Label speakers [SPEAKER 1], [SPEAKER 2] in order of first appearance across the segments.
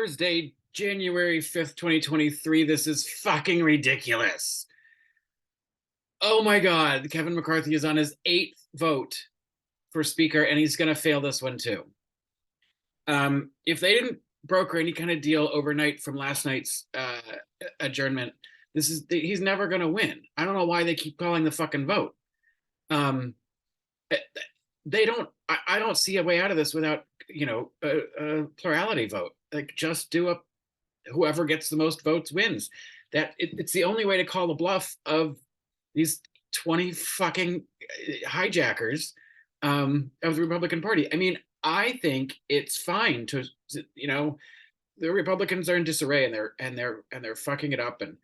[SPEAKER 1] Thursday, January 5th, 2023. This is fucking ridiculous. Oh my God. Kevin McCarthy is on his eighth vote for Speaker, and he's going to fail this one too. If they didn't broker any kind of deal overnight from last night's adjournment, he's never going to win. I don't know why they keep calling the fucking vote. They don't. I don't see a way out of this without a plurality vote. Like, just do a whoever gets the most votes wins. It's the only way to call the bluff of these 20 fucking hijackers of the Republican Party. I mean, I think it's fine to the Republicans are in disarray and they're fucking it up. And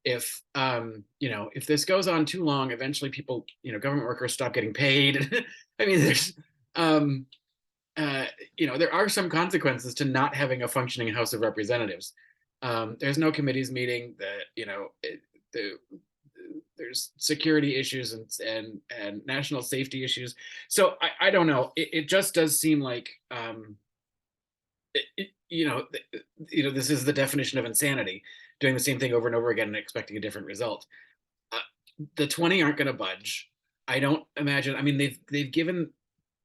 [SPEAKER 1] if if this goes on too long, eventually people, government workers stop getting paid. I mean, there are some consequences to not having a functioning House of Representatives. There's no committees meeting. There's security issues and national safety issues. So I don't know. It just does seem like this is the definition of insanity, doing the same thing over and over again and expecting a different result. The 20 aren't going to budge. I don't imagine. I mean, they've given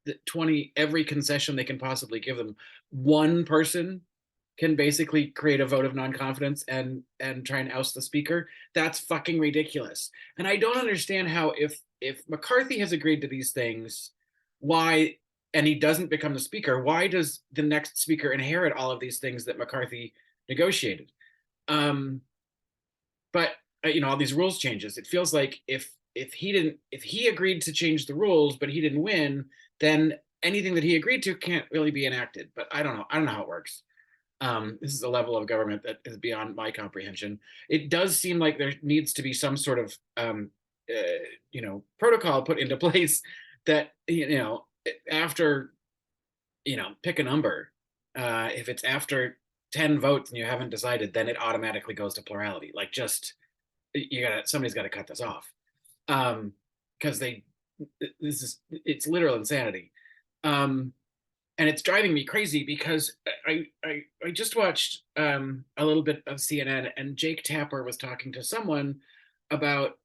[SPEAKER 1] the 20 every concession they can possibly give them. One person can basically create a vote of non-confidence and try and oust the speaker. That's fucking ridiculous. And I don't understand how, if McCarthy has agreed to these things, why, and he doesn't become the speaker, why does the next speaker inherit all of these things that McCarthy negotiated? But all these rules changes. It feels like if he agreed to change the rules, but he didn't win, then anything that he agreed to can't really be enacted. But I don't know how it works. This is a level of government that is beyond my comprehension. It does seem like there needs to be some sort of protocol put into place that after pick a number. If it's after 10 votes and you haven't decided, then it automatically goes to plurality. Like, just somebody's got to cut this off, because it's literal insanity. And it's driving me crazy because I just watched a little bit of CNN, and Jake Tapper was talking to someone about,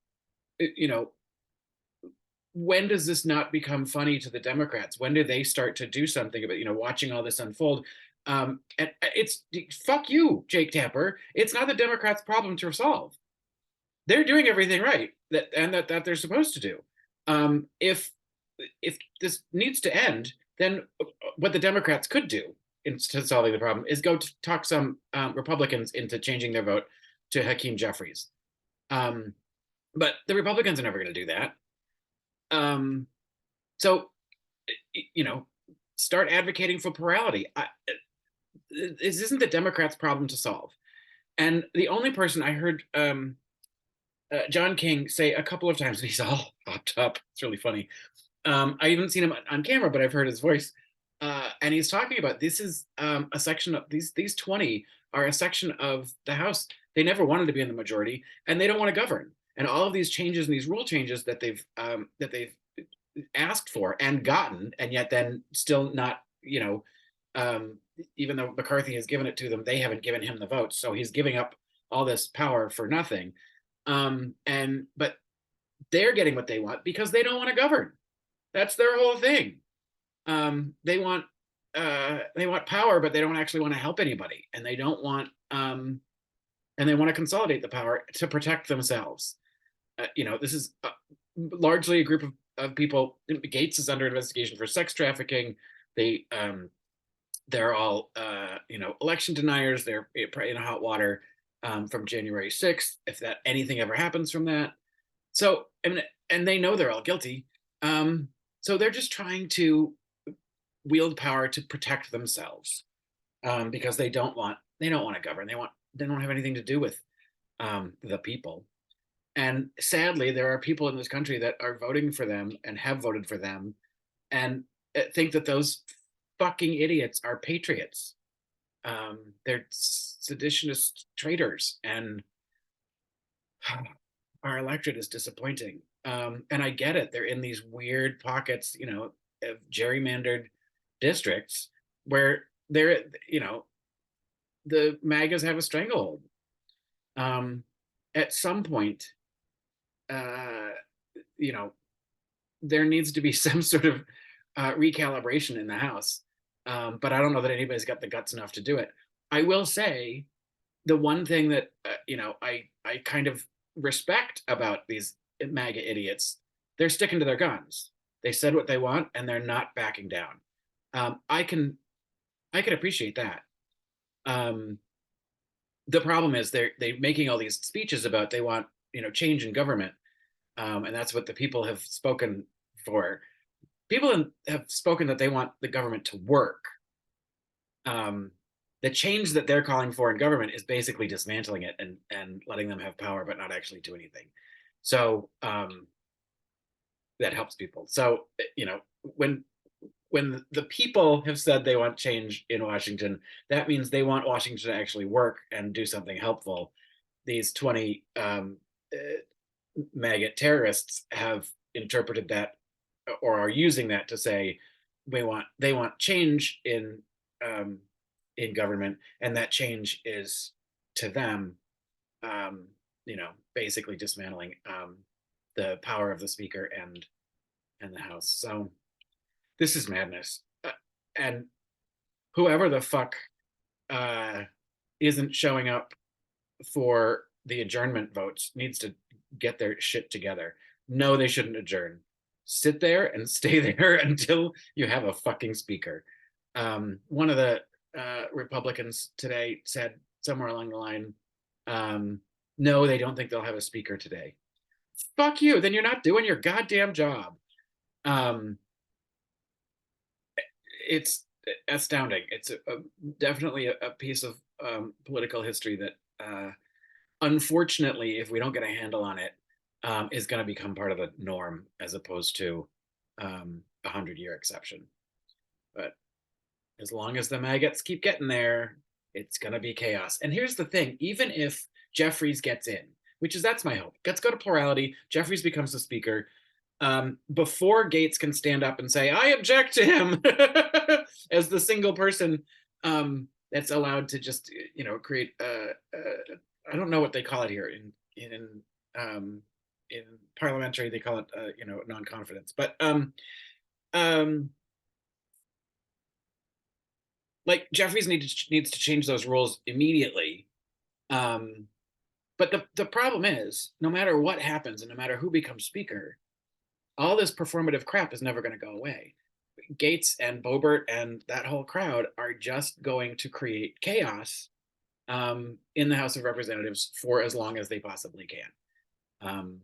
[SPEAKER 1] when does this not become funny to the Democrats? When do they start to do something about, watching all this unfold? And it's fuck you, Jake Tapper. It's not the Democrats' problem to solve. They're doing everything right that they're supposed to do. If this needs to end, then what the Democrats could do instead of solving the problem is go to talk some Republicans into changing their vote to Hakeem Jeffries. But the Republicans are never going to do that. So, start advocating for plurality. This isn't the Democrats' problem to solve. And the only person I heard John King say a couple of times, and he's all popped up. It's really funny. I haven't seen him on camera, but I've heard his voice. And he's talking about, this is a section of these 20 are a section of the House. They never wanted to be in the majority, and they don't want to govern. And all of these changes and these rule changes that they've asked for and gotten, and yet then still not, even though McCarthy has given it to them, they haven't given him the votes. So he's giving up all this power for nothing. But they're getting what they want because they don't want to govern. That's their whole thing. They want power, but they don't actually want to help anybody, and they don't want and they want to consolidate the power to protect themselves. This is largely a group of people. Gaetz is under investigation for sex trafficking. They're all election deniers. They're in hot water from January 6th. If anything ever happens from that, so and they know they're all guilty. So they're just trying to wield power to protect themselves, because they don't want to govern. They don't have anything to do with the people. And sadly, there are people in this country that are voting for them and have voted for them, and think that those fucking idiots are patriots. They're seditionist traitors, and our electorate is disappointing. And I get it. They're in these weird pockets, of gerrymandered districts where they're, the MAGAs have a stranglehold. At some point, uh, you know, there needs to be some sort of recalibration in the House. But I don't know that anybody's got the guts enough to do it. I will say the one thing that I kind of respect about these MAGA idiots, they're sticking to their guns. They said what they want, and they're not backing down. I can appreciate that. Um, the problem is they're making all these speeches about they want change in government, and that's what the people have spoken for. People have spoken that they want the government to work. Um, the change that they're calling for in government is basically dismantling it and letting them have power, but not actually do anything. So that helps people. So when the people have said they want change in Washington, that means they want Washington to actually work and do something helpful. These 20 maggot terrorists have interpreted that or are using that to say they want change in government, and that change is to them, basically dismantling the power of the speaker and the House. So this is madness, and whoever the fuck isn't showing up for the adjournment votes needs to get their shit together. No, they shouldn't adjourn. Sit there and stay there until you have a fucking speaker. One of the Republicans today said somewhere along the line, no, they don't think they'll have a speaker today. Fuck you. Then you're not doing your goddamn job. It's astounding. It's definitely a piece of political history that, unfortunately, if we don't get a handle on it, is going to become part of the norm as opposed to a 100-year exception. But as long as the maggots keep getting there, it's going to be chaos. And here's the thing: even if Jeffries gets in, that's my hope. Let's go to plurality. Jeffries becomes the speaker. Before Gaetz can stand up and say, I object to him as the single person that's allowed to just, create, I don't know what they call it here in parliamentary, they call it, non-confidence, but like Jeffries needs to change those rules immediately. But the problem is, no matter what happens and no matter who becomes speaker, all this performative crap is never going to go away. Gaetz and Boebert and that whole crowd are just going to create chaos in the House of Representatives for as long as they possibly can,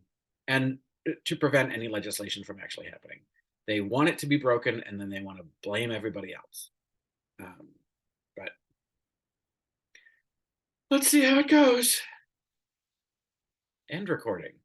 [SPEAKER 1] and to prevent any legislation from actually happening. They want it to be broken, and then they want to blame everybody else. But let's see how it goes. End recording.